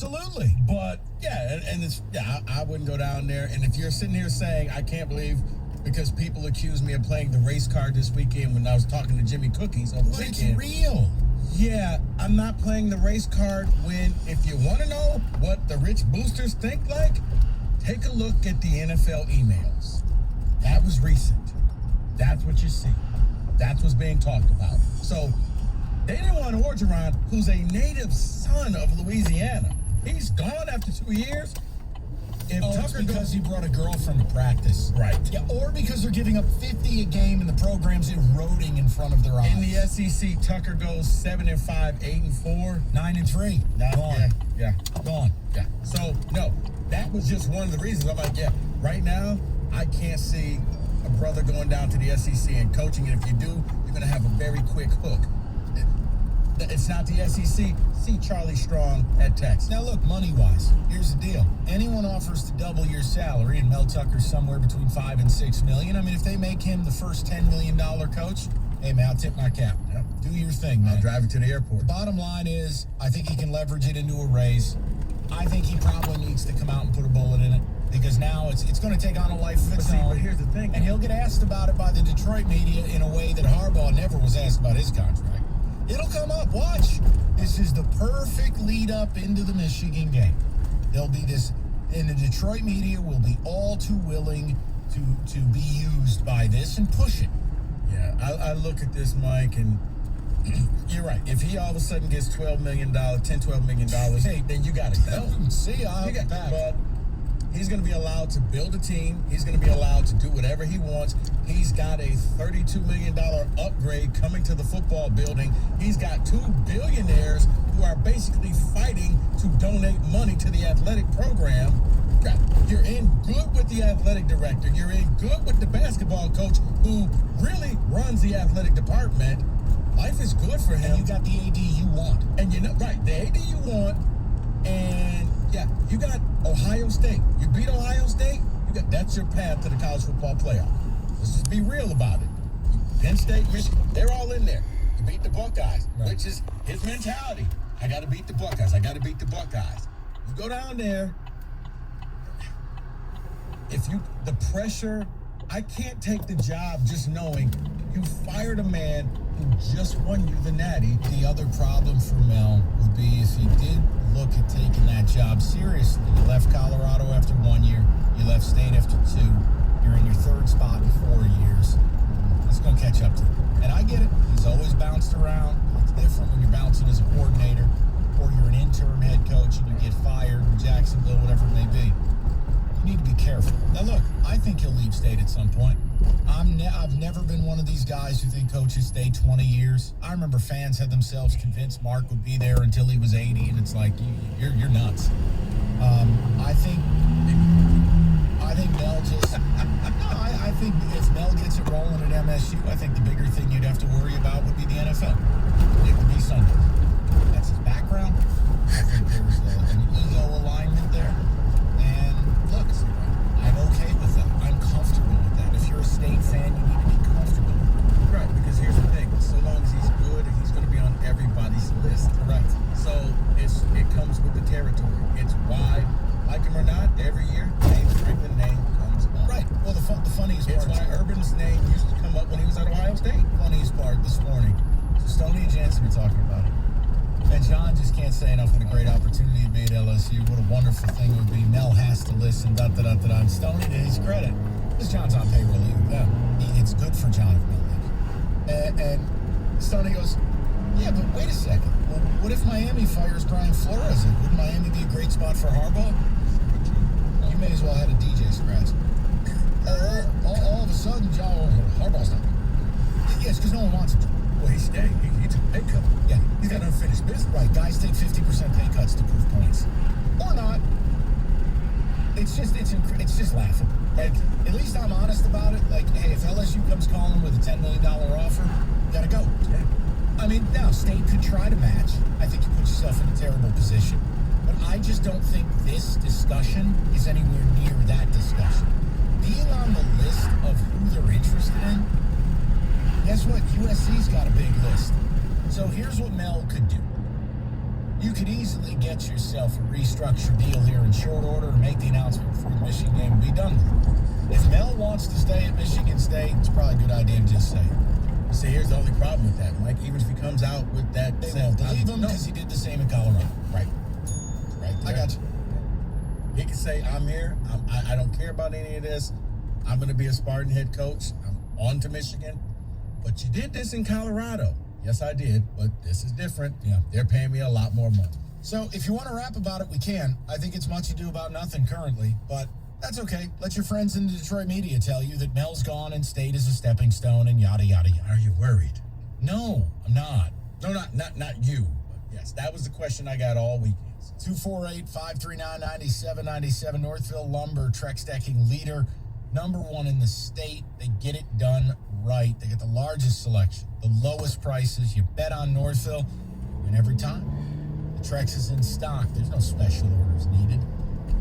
Absolutely. But yeah, and it's I wouldn't go down there. And if you're sitting here saying I can't believe because people accuse me of playing the race card this weekend when I was talking to Jimmy Cookies over the But weekend. it's real. Yeah, I'm not playing the race card when, if you want to know what the rich boosters think like, take a look at the NFL emails. That was recent. That's what you see. That's what's being talked about. So they didn't want Orgeron, who's a native son of Louisiana. He's gone after 2 years. If It's because he brought a girlfriend to practice. Right. Yeah, or because they're giving up 50 a game and the program's eroding in front of their eyes. In the SEC, Tucker goes 7-5, 8-4, 9-3. Gone. Yeah. Gone. Yeah. So, no, that was just one of the reasons. I'm like, yeah, right now, I can't see a brother going down to the SEC and coaching. And if you do, you're going to have a very quick hook. It's not the SEC. See Charlie Strong at Texas. Now, look, money-wise, here's the deal. Anyone offers to double your salary, and Mel Tucker's somewhere between $5 and $6 million. I mean, if they make him the first $10 million coach, hey, man, I'll tip my cap. Yep. Do your thing, man. I'll drive you to the airport. The bottom line is, I think he can leverage it into a raise. I think he probably needs to come out and put a bullet in it, because now it's going to take on a life of its own. But here's the thing. And he'll get asked about it by the Detroit media in a way that Harbaugh never was asked about his contract. It'll come up. Watch. This is the perfect lead up into the Michigan game. There'll be this, and the Detroit media will be all too willing to be used by this and push it. Yeah, I look at this, Mike, and you're right. If he all of a sudden gets $12 million, $12 million, hey, then you got to go. See, I'll get back. But he's going to be allowed to build a team. He's going to be allowed to do whatever he wants. He's got a $32 million upgrade coming to the football building. He's got two billionaires who are basically fighting to donate money to the athletic program. You're in good with the athletic director. You're in good with the basketball coach who really runs the athletic department. Life is good for him. And you got the AD you want. And you know, right, the AD you want. And yeah, you got Ohio State. You beat Ohio State, that's your path to the college football playoff. Let's just be real about it. Penn State, Michigan, they're all in there. You beat the Buckeyes, right, which is his mentality. I got to beat the Buckeyes. I got to beat the Buckeyes. You go down there. The pressure, I can't take the job just knowing you fired a man who just won you the Natty. The other problem for Mel would be if he did look at taking that job seriously. You left Colorado after 1 year. You left State after 2. You're in your third spot in 4 years. It's going to catch up to him. And I get it. He's always bounced around. It's different when you're bouncing as a coordinator or you're an interim head coach and you get fired in Jacksonville, whatever it may be. You need to be careful. Now, look, I think he'll leave State at some point. I've never been one of these guys who think coaches stay 20 years. I remember fans had themselves convinced Mark would be there until he was 80, and it's like, you're nuts. I think Mel just... I think if Mel gets it rolling at MSU, I think the bigger thing you'd have to worry about would be the NFL. It would be Sunday. That's his background. I think there's an ego alignment there. And look, I'm okay with that. I'm comfortable with that. If you're a State fan, you need to be comfortable. Right, because here's the thing. So long as he's good, he's going to be on everybody's list. Correct. So it comes with the territory. It's why, like him or not, every year, James Franklin's name comes up. Right. Well, the funniest part... It's why Urban's name used to come up when he was at Ohio State. Funniest part this morning. So Stoney and Jansen were talking about it. And John just can't say enough what a great opportunity it made LSU. What a wonderful thing it would be. Mel has to listen, da-da-da-da-da. And Stoney, to his credit, because John's on payroll leave. It's good for John if Mel leaves. And Stoney goes, yeah, but wait a second. Well, what if Miami fires Brian Flores? Wouldn't Miami be a great spot for Harbaugh? You may as well have had a DJ scratch. All of a sudden, John Harbaugh's not. Yes, because no one wants him to. Well, he stayed. He took a pay cut. Yeah. He's got unfinished business. Right. Guys take 50% pay cuts to prove points. Or not. It's just laughable. Like, at least I'm honest about it. Like, hey, if LSU comes calling with a $10 million offer, you gotta go. Yeah. I mean, now, State could try to match. I think you put yourself in a terrible position. But I just don't think this discussion is anywhere near that discussion. Being on the list of who they're interested in, guess what? USC's got a big list. So here's what Mel could do. You could easily get yourself a restructured deal here in short order and make the announcement before the Michigan game and be done with it. If Mel wants to stay at Michigan State, it's probably a good idea to just say it. See, here's the only problem with that, Mike. Even if he comes out with that, They won't believe him because he did the same in Colorado. Right. Right. I got you. He can say, I'm here. I don't care about any of this. I'm going to be a Spartan head coach. I'm on to Michigan. But you did this in Colorado. Yes, I did. But this is different. Yeah. They're paying me a lot more money. So if you want to rap about it, we can. I think it's much ado about nothing currently, but that's okay. Let your friends in the Detroit media tell you that Mel's gone and State is a stepping stone and yada, yada, yada. Are you worried? No, I'm not. No, not you. But yes, that was the question I got all weekend. 248-539-9797. Northville Lumber, Trex Decking leader, number one in the state. They get it done right. They get the largest selection, the lowest prices. You bet on Northville, and every time, the Trex is in stock. There's no special orders needed.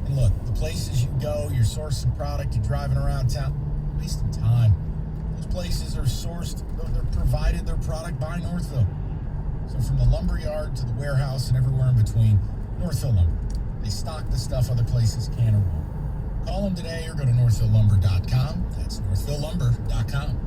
And look, the places you go, you're sourcing product, you're driving around town, wasting time. Those places are sourced, they're provided their product by Northville. So from the lumber yard to the warehouse and everywhere in between, Northville Lumber. They stock the stuff other places can or won't. Call them today or go to northvillelumber.com. That's northvillelumber.com.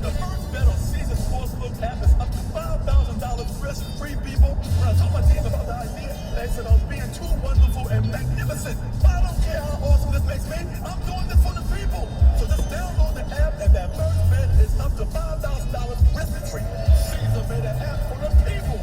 The first bet on Caesars Sportsbook app is up to $5,000 risk-free, people. When I told my team about the idea, they said I was being too wonderful and magnificent. But I don't care how awesome this makes me. I'm doing this for the people. So just download the app, and that first bet is up to $5,000 risk-free. Caesar made an app for the people.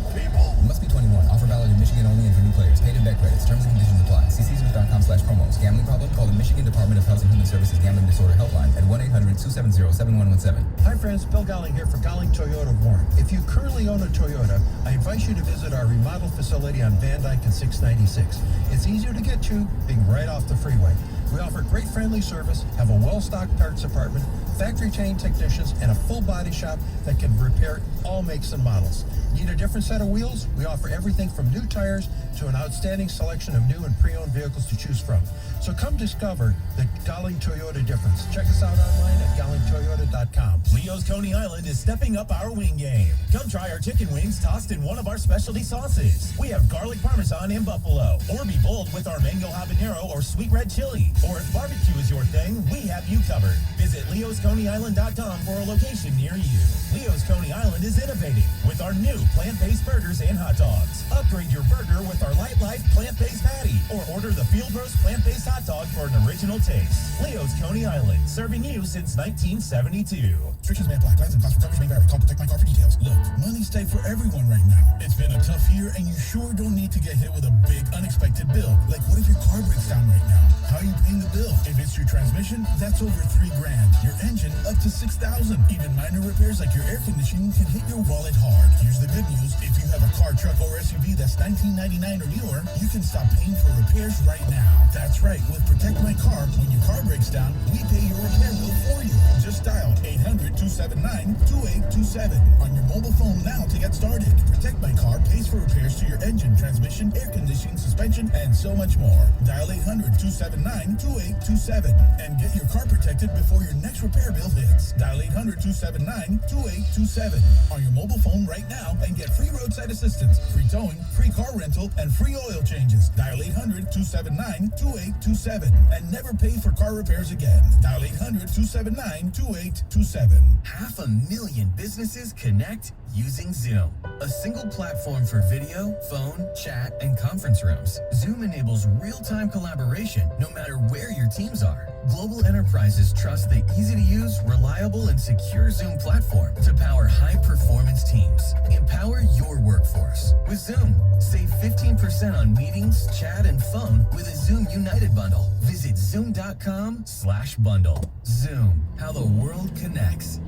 Must be 21. Offer valid in Michigan only and for new players. Paid in bet credits. Terms and conditions apply. See Caesars.com/promos. Gambling problem? Call the Michigan Department of Health and Human Services Gambling Disorder Helpline at 1-800-270-7117. Hi friends, Bill Gowling here for Gowling Toyota of Warren. If you currently own a Toyota, I invite you to visit our remodeled facility on Van Dyke and 696. It's easier to get to, being right off the freeway. We offer great friendly service, have a well-stocked parts department, factory-trained technicians, and a full body shop that can repair all makes and models. Need a different set of wheels? We offer everything from new tires to an outstanding selection of new and pre-owned vehicles to choose from. So come discover the Gowling Toyota difference. Check us out online at gowlingtoyota.com. Leo's Coney Island is stepping up our wing game. Come try our chicken wings tossed in one of our specialty sauces. We have garlic parmesan and buffalo. Or be bold with our mango habanero or sweet red chili. Or if barbecue is your thing, we have you covered. Visit leosconeyisland.com for a location near you. Leo's Coney Island is innovating with our new plant-based burgers and hot dogs. Upgrade your burger with our Light Life plant-based patty or order the Field Roast plant-based hot dog for an original taste. Leo's Coney Island, serving you since 1972. Restrictions may apply. Plans and costs for coverage may vary. Call Protect My Car for details. Look, money's tight for everyone right now. It's been a tough year, and you sure don't need to get hit with a big, unexpected bill. Like, what if your car breaks down right now? How are you paying the bill? If it's your transmission, that's over $3,000. Your engine, up to $6,000. Even minor repairs like your air conditioning can hit your wallet hard. Here's the good news. If you have a car, truck, or SUV that's $19.99 or newer, you can stop paying for repairs right now. That's right. With Protect My Car, when your car breaks down, we pay your repair bill for you. Just dial 800-279-2827 on your mobile phone now to get started. Protect My Car pays for repairs to your engine, transmission, air conditioning, suspension, and so much more. Dial 800-279-2827 and get your car protected before your next repair bill hits. Dial 800-279-2827 on your mobile phone right now and get free roadside assistance, free towing, free car rental, and free oil changes. Dial 800-279-2827 and never pay for car repairs again. Dial 800-279-2827. 500,000 businesses connect using Zoom, a single platform for video, phone, chat, and conference rooms. Zoom enables real-time collaboration no matter where your teams are. Global enterprises trust the easy-to-use, reliable, and secure Zoom platform to power high-performance teams. Empower your workforce with Zoom. Save 15% on meetings, chat, and phone with a Zoom United bundle. Visit zoom.com/bundle. Zoom, how the world connects.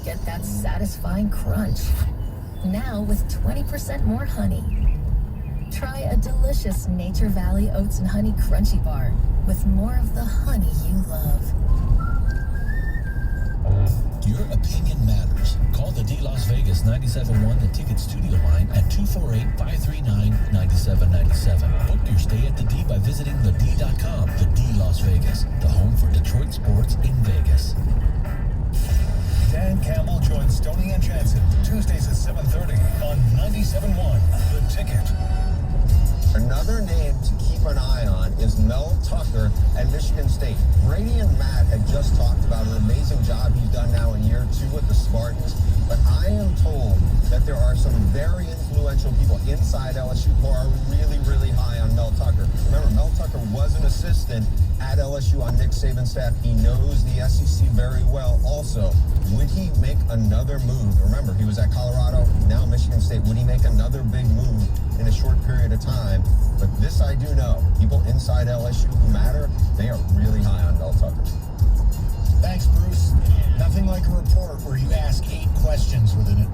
Get that satisfying crunch. Now with 20% more honey. Try a delicious Nature Valley Oats and Honey Crunchy Bar with more of the honey you love. Your opinion matters. Call the D Las Vegas 97.1 The Ticket studio line at 248-539-9797. Book your stay at the D by visiting thed.com. The D Las Vegas, the home for Detroit sports in Vegas. Dan Campbell joins Stoney and Jansen Tuesdays at 7:30 on 97.1 The Ticket. Another name to keep an eye on is Mel Tucker at Michigan State. Brady and Matt had just talked about an amazing job he's done now in year 2 with the Spartans, but I am told that there are some very influential people inside LSU who are really, really high on Mel Tucker. Remember, Mel Tucker was an assistant at LSU on Nick Saban's staff. He knows the SEC very well. Also, would he make another move? Remember, he was at Colorado, now Michigan State. Would he make another big move in a short period of time? But this I do know. People inside LSU who matter, they are really high on Mel Tucker. Thanks, Bruce. Nothing like a report where you ask 8 questions within it.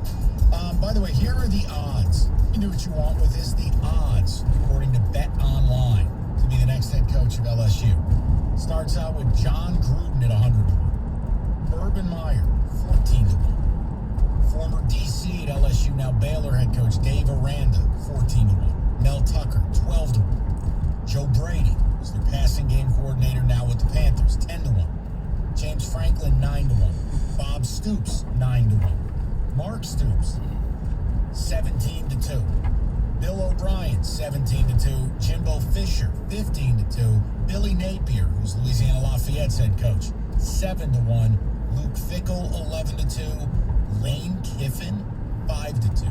By the way, here are the odds. You can do what you want with this. The odds, according to Bet Online, to be the next head coach of LSU. Starts out with John Gruden at 100 to 1. Urban Meyer, 14 to 1. Former DC at LSU, now Baylor head coach Dave Aranda, 14 to 1. Mel Tucker, 12 to 1. Joe Brady is their passing game coordinator now with the Panthers, 10 to 1. James Franklin, 9 to 1. Bob Stoops, 9 to 1. Mark Stoops, 17 to 2. Bill O'Brien, 17 to 2. Jimbo Fisher, 15 to 2. Billy Napier, who's Louisiana Lafayette's head coach, 7 to 1. Luke Fickell, 11 to 2. Lane Kiffin, 5 to 2.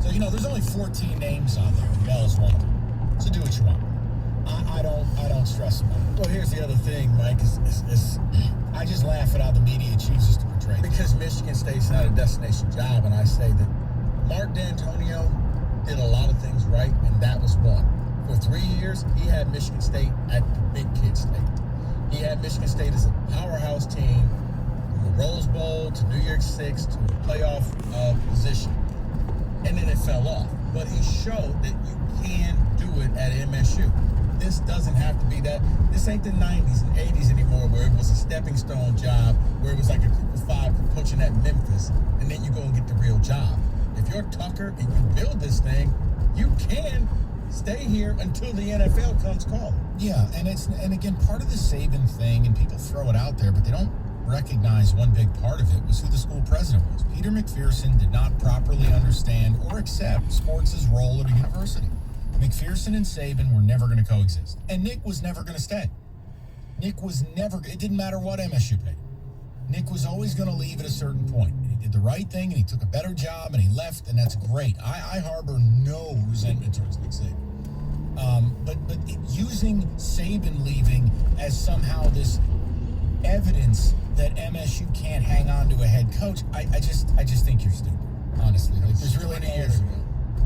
So, there's only 14 names on there. Mel's one of them. So do what you want. I don't stress about it. Well, here's the other thing, Mike. I just laugh at how the media chooses to portray it. Because Michigan State's not a destination job, and I say that Mark D'Antonio did a lot of things right, and that was one. For 3 years, he had Michigan State at the big kid state. He had Michigan State as a powerhouse team, from the Rose Bowl to New Year's Six to a playoff position. And then it fell off. But he showed that you can do it at MSU. This doesn't have to be that. This ain't the 90s and 80s anymore where it was a stepping stone job, where it was like a group of 5 coaching at Memphis, and then you go and get the real job. If you're Tucker and you build this thing, you can stay here until the NFL comes calling. Yeah, and again, part of the Saban thing, and people throw it out there, but they don't recognize one big part of it was who the school president was. Peter McPherson did not properly understand or accept sports' role at a university. McPherson and Saban were never going to coexist. And Nick was never going to stay. It didn't matter what MSU paid. Nick was always going to leave at a certain point. And he did the right thing, and he took a better job, and he left, and that's great. I harbor no resentment towards Nick Saban. But using Saban leaving as somehow this evidence that MSU can't hang on to a head coach, I just think you're stupid, honestly. Like, there's really no years ago.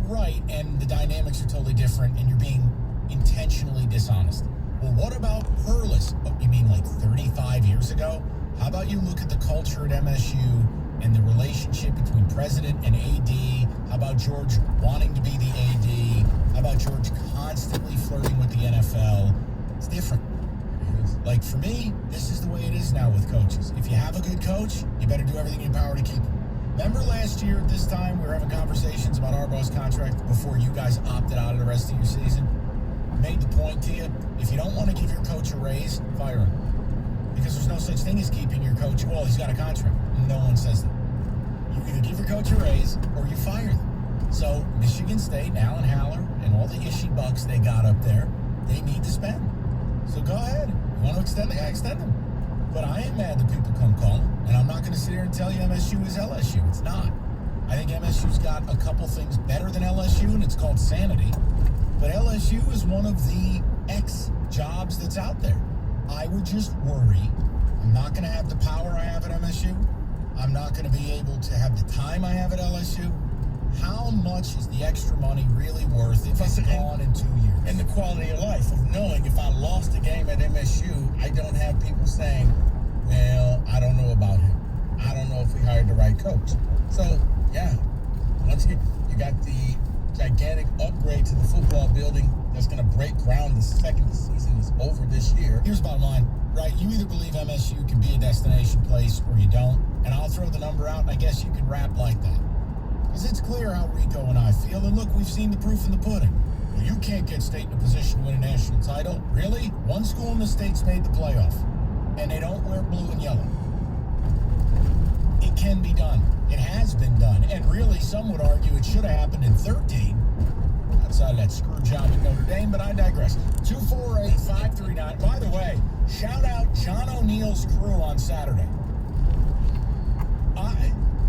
Right, and the dynamics are totally different, and you're being intentionally dishonest. Well, what about Perlis? Oh, you mean like 35 years ago? How about you look at the culture at MSU and the relationship between president and AD? How about George wanting to be the AD? How about George constantly flirting with the NFL? It's different. Like, for me, this is the way it is now with coaches. If you have a good coach, you better do everything in your power to keep him. Remember last year at this time, we were having conversations about Harbaugh's contract before you guys opted out of the rest of your season? Made the point to you, if you don't want to give your coach a raise, fire him. Because there's no such thing as keeping your coach. Well, he's got a contract. No one says that. You either give your coach a raise or you fire them. So Michigan State and Alan Haller and all the Ishii bucks they got up there, they need to spend. So go ahead. You want to extend the guy, extend him. But I ain't mad that people come calling, and I'm not going to sit here and tell you MSU is LSU. It's not. I think MSU's got a couple things better than LSU, and it's called sanity. But LSU is one of the X jobs that's out there. I would just worry. I'm not going to have the power I have at MSU. I'm not going to be able to have the time I have at LSU. How much is the extra money really worth if it's gone in 2 years? And the quality of life of knowing if I lost a game at MSU, I don't have people saying, well, I don't know about him. I don't know if we hired the right coach. So, yeah, once you got the gigantic upgrade to the football building that's going to break ground the second the season is over this year. Here's the bottom line, right? You either believe MSU can be a destination place or you don't. And I'll throw the number out, and I guess you could rap like that. Because it's clear how Rico and I feel, and look, we've seen the proof in the pudding. Well, you can't get state in a position to win a national title. Really? One school in the state's made the playoff, and they don't wear blue and yellow. It can be done. It has been done. And really, some would argue it should have happened in 13, outside of that screw job at Notre Dame, but I digress. 248-539. By the way, shout out John O'Neill's crew on Saturday.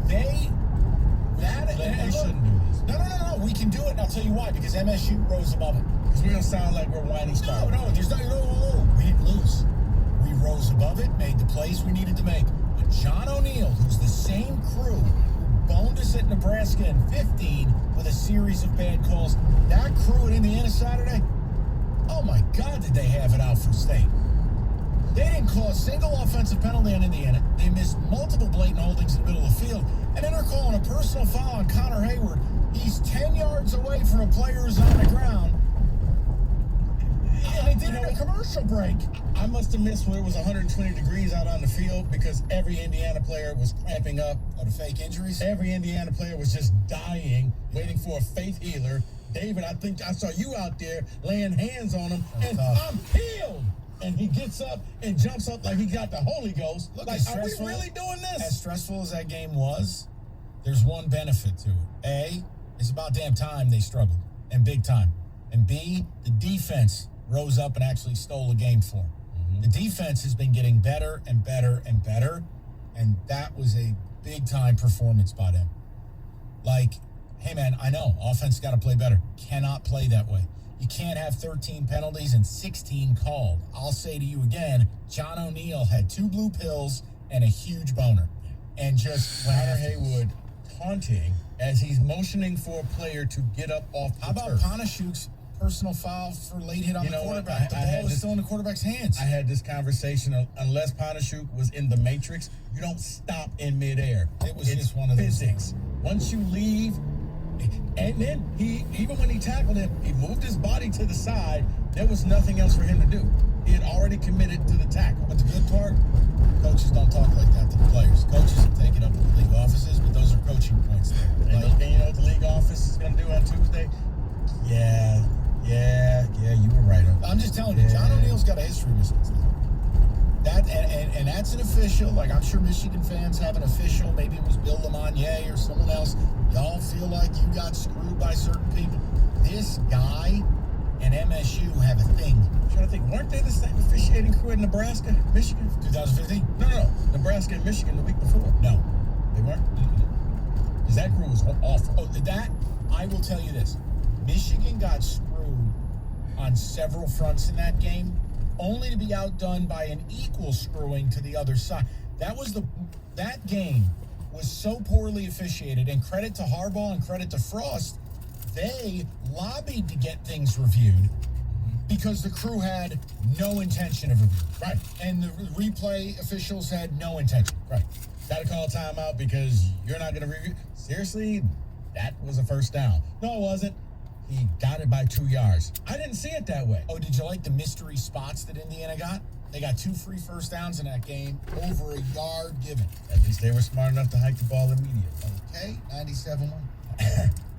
They shouldn't do this. No. We can do it, and I'll tell you why. Because MSU rose above it. Because we don't sound like we're whiny stars. No. There's no. We didn't lose. We rose above it, made the plays we needed to make. But John O'Neill, who's the same crew who boned us at Nebraska in 15 with a series of bad calls, that crew at Indiana Saturday, oh my God, did they have it out for state. They didn't call a single offensive penalty on Indiana. They missed multiple blatant holdings in the middle of the field. And then they're calling a personal foul on Connor Hayward. He's 10 yards away from a player who's on the ground. And they did it in a commercial break. I must have missed when it was 120 degrees out on the field because every Indiana player was cramping up. Oh, the fake injuries? Every Indiana player was just dying, waiting for a faith healer. David, I think I saw you out there laying hands on him, and I'm healed. And he gets up and jumps up like he got the Holy Ghost. Look, like, are we really doing this? As stressful as that game was, there's one benefit to it. A, it's about damn time they struggled, and big time. And B, the defense rose up and actually stole a game for them. Mm-hmm. The defense has been getting better and better and better, and that was a big-time performance by them. Like, hey, man, I know, offense got to play better. Cannot play that way. You can't have 13 penalties and 16 called. I'll say to you again, John O'Neill had 2 blue pills and a huge boner. And just Connor Haywood taunting as he's motioning for a player to get up off the How about turf. Panashuk's personal foul for late hit on the quarterback? The I ball had was this- still in the quarterback's hands. I had this conversation. Unless Panashuk was in the Matrix, you don't stop in midair. It was It's just one of those physics. Once you leave, and then even when he tackled him, he moved his body to the side. There was nothing else for him to do. He had already committed to the tackle. But the good part, coaches don't talk like that to the players. Coaches will take it up to the league offices, but those are coaching points there. And you know what the league office is going to do on Tuesday? Yeah, you were right. I'm just telling you, John O'Neill's got a history of mistakes. That and that's an official. Like, I'm sure Michigan fans have an official. Maybe it was Bill Lamonier or someone else. Y'all feel like you got screwed by certain people. This guy and MSU have a thing. I'm trying to think, weren't they the same officiating crew in Nebraska, Michigan? 2015? No. Nebraska and Michigan the week before. No. They weren't? Because that crew was awful. Oh, that, I will tell you this. Michigan got screwed on several fronts in that game, only to be outdone by an equal screwing to the other side. That game was so poorly officiated, and credit to Harbaugh and credit to Frost, they lobbied to get things reviewed because the crew had no intention of review. Right. And the replay officials had no intention. Right. Got to call timeout because you're not going to review. Seriously, that was a first down. No, it wasn't. He got it by 2 yards. I didn't see it that way. Oh, did you like the mystery spots that Indiana got? They got 2 free first downs in that game, over a yard given. At least they were smart enough to hike the ball immediately. Okay, 97-1.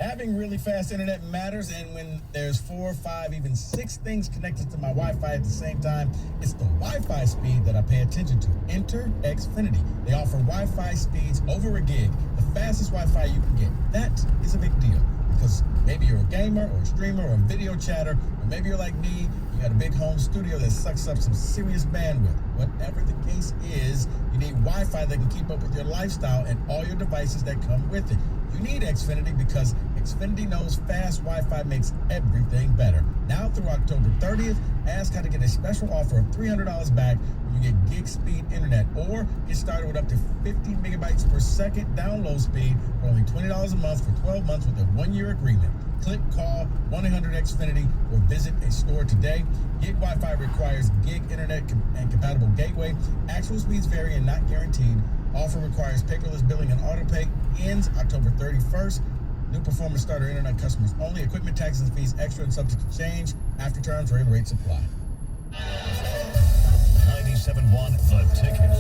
Having really fast internet matters, and when there's 4, 5, even 6 things connected to my Wi-Fi at the same time, it's the Wi-Fi speed that I pay attention to. Enter Xfinity. They offer Wi-Fi speeds over a gig, the fastest Wi-Fi you can get. That is a big deal, because maybe you're a gamer or a streamer or a video chatter, or maybe you're like me, you got a big home studio that sucks up some serious bandwidth. Whatever the case is, you need Wi-Fi that can keep up with your lifestyle and all your devices that come with it. You need Xfinity because Xfinity knows fast Wi-Fi makes everything better. Now through October 30th, ask how to get a special offer of $300 back when you get gig speed internet, or get started with up to 50 megabytes per second download speed for only $20 a month for 12 months with a 1-year agreement. Click, call 1-800-XFINITY or visit a store today. Gig Wi-Fi requires gig internet and compatible gateway. Actual speeds vary and not guaranteed. Offer requires paperless billing and autopay. Ends October 31st. New performance starter internet customers only. Equipment taxes and fees extra and subject to change. After terms, rate rates apply. 97.1 97.1 The Ticket.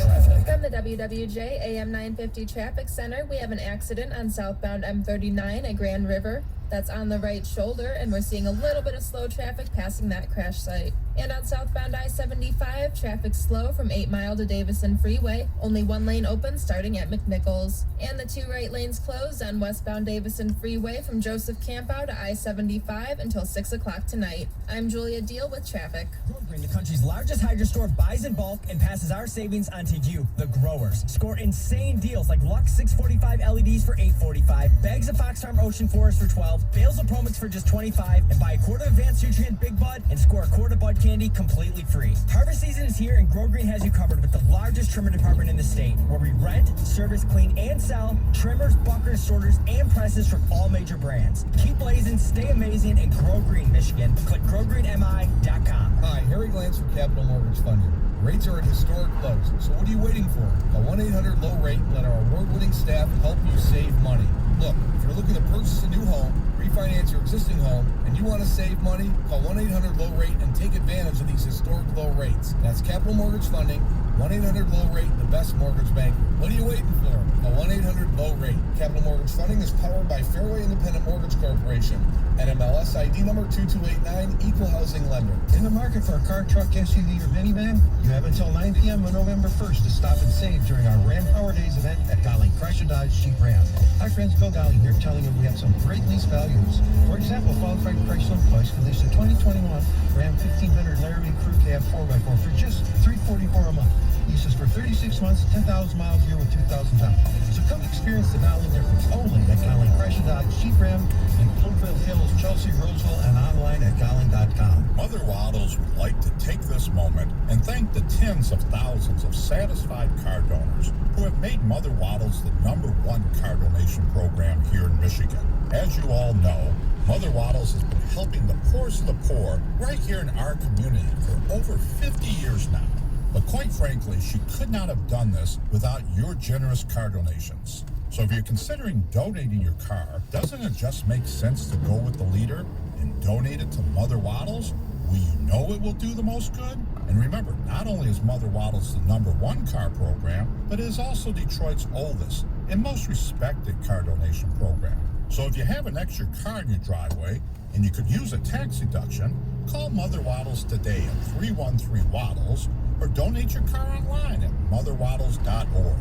Traffic. From the WWJ AM 950 Traffic Center, we have an accident on southbound M39 at Grand River. That's on the right shoulder, and we're seeing a little bit of slow traffic passing that crash site. And on southbound I-75, traffic slow from 8 Mile to Davison Freeway. Only one lane open starting at McNichols. And the 2 right lanes closed on westbound Davison Freeway from Joseph Campow to I-75 until 6 o'clock tonight. I'm Julia Deal with traffic. The country's largest hydro store buys in bulk and passes our savings on to you, the growers. Score insane deals like Lux 645 LEDs for $8.45, bags of Fox Farm Ocean Forest for $12, bales of Promix for just $25, and buy a quart of Advanced Nutrient Big Bud and score a quart of Bud Candy completely free. Harvest season is here and Grow Green has you covered with the largest trimmer department in the state, where we rent, service, clean, and sell trimmers, buckers, sorters, and presses from all major brands. Keep blazing, stay amazing, and Grow Green, Michigan. Click growgreenmi.com. Hi, Harry Glantz from Capital Mortgage Funding. Rates are at historic lows, so what are you waiting for? Call 1-800-LOW-RATE and let our award-winning staff help you save money. Look, if you're looking to purchase a new home, refinance your existing home, and you want to save money, call 1-800-LOW-RATE and take advantage of these historic low rates. That's Capital Mortgage Funding, 1-800-LOW-RATE, the best mortgage banker. What are you waiting for? Call 1-800-LOW-RATE. Capital Mortgage Funding is powered by Fairway Independent Mortgage Corporation. NMLS ID number 2289, Equal Housing Lender. In the market for a car, truck, SUV, or minivan? You have until 9 p.m. on November 1st to stop and save during our Ram Power Days event at Golling Chrysler Dodge Jeep Ram. Hi friends, Bill Golling here telling you we have some great lease values. For example, qualified Chrysler employees can lease a 2021 Ram 1500 Laramie Crew Cab 4x4 for just $344 a month. Leases for 36 months, 10,000 miles a year with 2,000 down. So come experience the Golling difference only at Golling Chrysler Dodge Jeep Ram in Bloomfield Hills, Chelsea, Roseville, and online at Golling.com. Mother Waddles would like to take this moment and thank the tens of thousands of satisfied car donors who have made Mother Waddles the #1 car donation program here in Michigan. As you all know, Mother Waddles has been helping the poorest of the poor right here in our community for over 50 years now. But quite frankly, she could not have done this without your generous car donations. So if you're considering donating your car, doesn't it just make sense to go with the leader and donate it to Mother Waddles, where you know it will do the most good? And remember, not only is Mother Waddles the #1 car program, but it is also Detroit's oldest and most respected car donation program. So if you have an extra car in your driveway and you could use a tax deduction, call Mother Waddles today at 313-WADDLES or donate your car online at motherwaddles.org.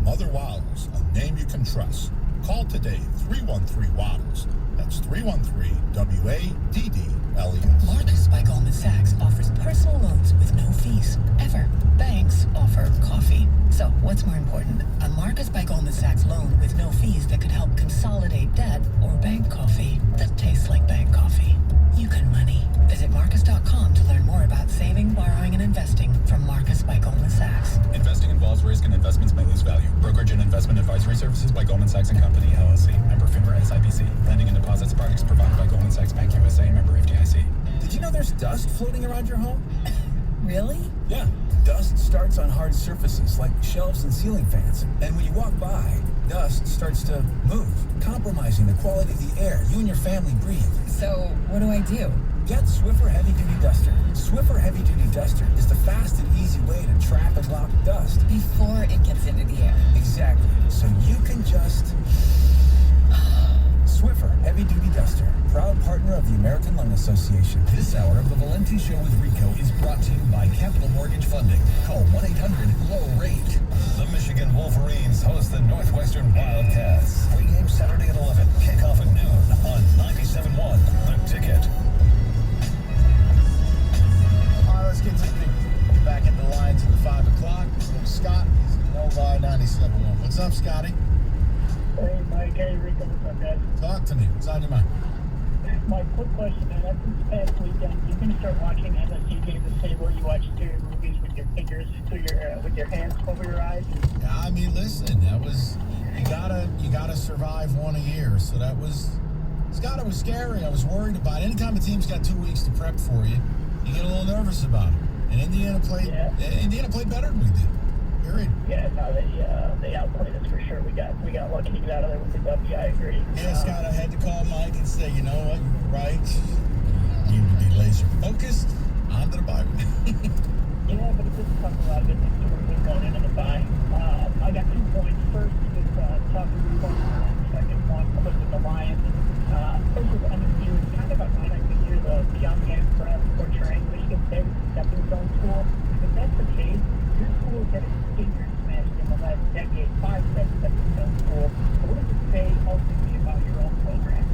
Mother Waddles, a name you can trust. Call today, 313-WADDLES. That's 313-WADDLES. Marcus by Goldman Sachs offers personal loans with no fees, ever. Banks offer coffee. So what's more important, a Marcus by Goldman Sachs loan with no fees that could help consolidate debt, or bank coffee that tastes like bank coffee? You can money. Visit Marcus.com to learn more about saving, borrowing, and investing from Marcus by Goldman Sachs. Investing involves risk and investments may lose value. Brokerage and investment advisory services by Goldman Sachs & Company, LLC. Member FINRA SIPC. Lending and deposits products provided by Goldman Sachs Bank USA. Member FDIC. Did you know there's dust floating around your home? Really? Yeah. Dust starts on hard surfaces like shelves and ceiling fans. And when you walk by, dust starts to move, compromising the quality of the air you and your family breathe. So what do I do? Get Swiffer Heavy Duty Duster. Swiffer Heavy Duty Duster is the fast and easy way to trap and lock dust. Before it gets into the air. Exactly. So you can just... Swiffer Heavy Duty Duster, proud partner of the American Lung Association. This hour of the Valenti Show with Rico is brought to you by Capital Mortgage Funding. Call 1-800-LOW-RATE. The Michigan Wolverines host the Northwestern Wildcats. Pre-game Saturday at 11. Kickoff at noon on 97.1 The Ticket. All right, let's get back into the lines at the 5 o'clock. Scott, Nova 97.1. What's up, Scotty? Hey, Mike. Hey, Rico. What's up, guys? Talk to me. What's on your mind? My quick question, man. After this past weekend, you can start watching MSU games at the table. You watch your movies with your fingers, with your hands over your eyes. Yeah, I mean, listen, that was you gotta survive one a year. So that was Scott. It was scary. I was worried about it. Anytime a team's got 2 weeks to prep for you, you get a little nervous about it. And Indiana played better than we did. Period. Yeah, no, they outplayed us for sure. We got lucky to get out of there with the W. I agree. Yeah, Scott, I had to call Mike and say, you know what, you're right. You need to be laser focused onto the Bible. Yeah, but it doesn't talk a lot of good things going into the bye. I got 2 points. First is talking to you and second one was with the Lions. First with MSU, it's kind of ironic to hear the young man press portraying Michigan State as a stepping stone school. If that's the case, your school is getting senior smashed in the last decade, 5 stepping stone school. So what does it say ultimately about your own program?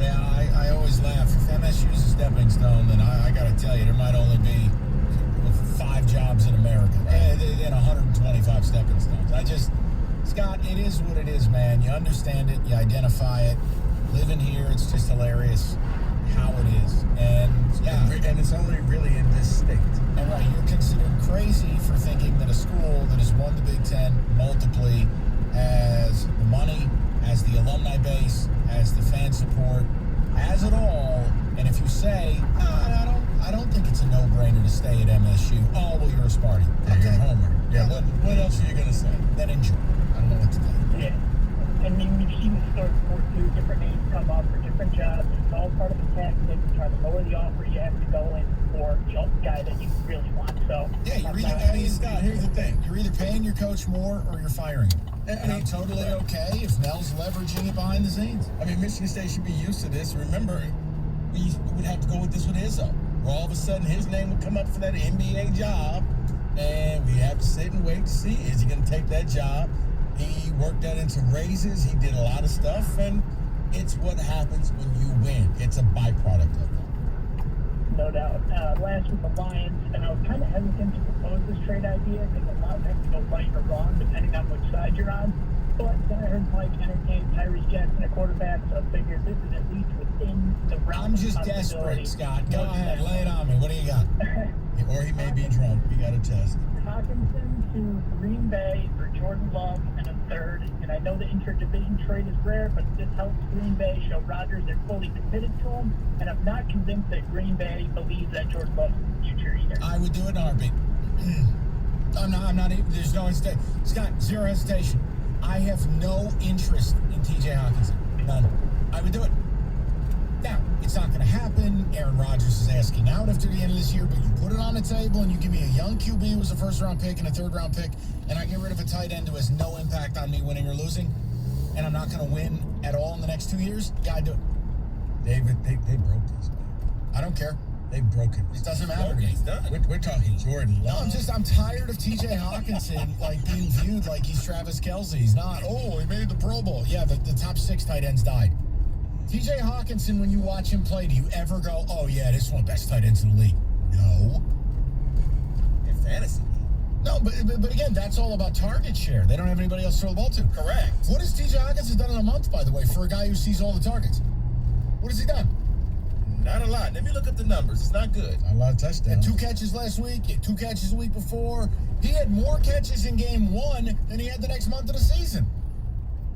Yeah, I always laugh. If MSU is a stepping stone, then I got to tell you, there might only be 5 jobs in America and 125 stepping stones. Scott, it is what it is, man. You understand it, you identify it. Living here, it's just hilarious how it is. And yeah, and it's only really in this state. And right, you're considered crazy for thinking that a school that has won the Big Ten multiply has the money, has the alumni base, has the fan support, has it all. And if you say, I don't think it's a no-brainer to stay at MSU. Oh, well, you're a Sparty. Yeah, Okay. you're a homer. Yeah. What else are you going to say? Then enjoy. I don't know what to tell you. Yeah. I mean, we've seen the story before, too. Different names come up for different jobs. It's all part of the tactic to try to lower the offer you have to go in for the guy that you really want. So, yeah, Scott, here's the thing. You're either paying your coach more or you're firing him. And I'm totally okay if Mel's leveraging it behind the scenes. I mean, Michigan State should be used to this. Remember, we would have to go with this with Izzo. Where all of a sudden his name would come up for that NBA job, and we have to sit and wait to see, is he going to take that job? He worked that into raises. He did a lot of stuff, and it's what happens when you win. It's a byproduct of that. No doubt. Last with the Lions, and I was kind of hesitant to propose this trade idea because a lot of things go right or wrong depending on which side you're on. But then I heard Mike entertain Tyrese Jackson, a quarterback, so I figured this is at least within the realm I'm just of possibility. desperate, Scott. Go ahead, lay it on me. What do you got? Or he may be drunk. We got to test. Hawkinson to Green Bay for Jordan Love and a third. And I know the inter-division trade is rare, but this helps Green Bay show Rodgers they're fully committed to him. And I'm not convinced that Green Bay believes that Jordan Love's the future either. I would do it in a heartbeat. I'm not even, there's no hesitation. Scott, zero hesitation. I have no interest in TJ Hawkinson. None. I would do it. Now, it's not going to happen. Aaron Rodgers is asking out after the end of this year, but you put it on the table and you give me a young QB who was a first-round pick and a third-round pick, and I get rid of a tight end who has no impact on me winning or losing, and I'm not going to win at all in the next 2 years, yeah, I'd do it. David, they broke this, man. I don't care. They broke it. It doesn't matter to me. He's done. We're talking Jordan Love. No, I'm tired of TJ Hawkinson being viewed like he's Travis Kelce. He's not. Oh, he made the Pro Bowl. Yeah, the top 6 tight ends died. TJ Hawkinson, when you watch him play, do you ever go, oh yeah, this is one of the best tight ends in the league? No. In fantasy. No, but again, that's all about target share. They don't have anybody else to throw the ball to. Correct. What has TJ Hawkinson done in a month, by the way, for a guy who sees all the targets? What has he done? Not a lot. Let me look up the numbers. It's not good. Not a lot of touchdowns. He had 2 catches last week. He had 2 catches the week before. He had more catches in game 1 than he had the next month of the season.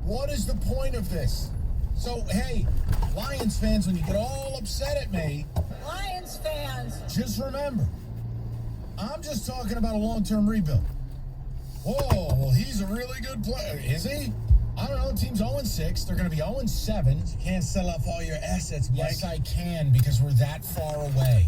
What is the point of this? So, hey, Lions fans, when you get all upset at me, Lions fans, just remember, I'm just talking about a long-term rebuild. Whoa, well, he's a really good player. Is he? I don't know. The team's 0-6. They're going to be 0-7. You can't sell off all your assets, Mike. Yes, I can, because we're that far away.